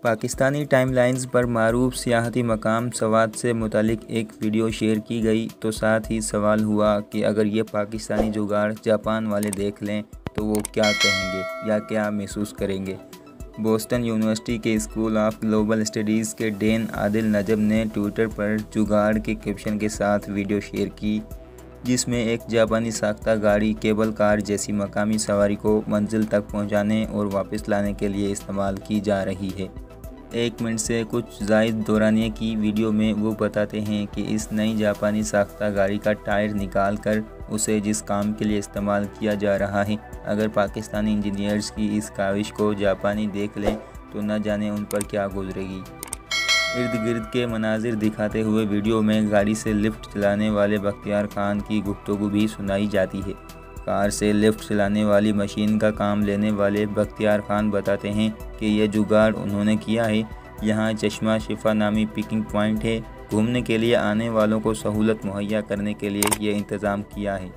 Pakistani time lines پر معروف سیاحتی مقام سوات سے متعلق ایک ویڈیو شیئر کی گئی تو ساتھ ہی سوال ہوا کہ اگر یہ پاکستانی جگاڑ جاپان والے دیکھ لیں تو وہ کیا کہیں گے یا کیا محسوس کریں گے۔ بوسٹن یونیورسٹی کے اسکول آف گلوبل اسٹڈیز کے ڈین عادل نجم نے ٹویٹر پر جگاڑ کے کیپشن کے ساتھ ویڈیو شیئر کی، جس میں ایک جاپانی ساختہ گاڑی کیبل کار جیسی مقامی سواری کو منزل تک پہنچانے اور واپس لانے کے لیے استعمال کی جا رہی ہے۔ 1 منٹ سے کچھ زائد دورانیے کی ویڈیو میں وہ بتاتے ہیں کہ اس نئی جاپانی ساختہ گاڑی کا ٹائر نکال کر اسے جس کام کے لیے استعمال کیا جا رہا ہے، اگر پاکستانی انجینئرز کی اس کاوش کو جاپانی دیکھ لیں تو نہ جانے ان پر کیا گزرے گی۔ ارد گرد کے مناظر دکھاتے ہوئے ویڈیو میں گاڑی سے لفٹ چلانے والے بختیار خان کی گفتگو بھی سنائی جاتی ہے۔ کار سے لفٹ چلانے والی مشین کا کام لینے والے بختیار خان بتاتے ہیں کہ یہ جگاڑ انہوں نے کیا ہے۔ یہاں چشمہ شفا نامی پکنگ پوائنٹ ہے۔ گھومنے کے لیے آنے والوں کو سہولت مہیا کرنے کے لیے یہ انتظام کیا ہے۔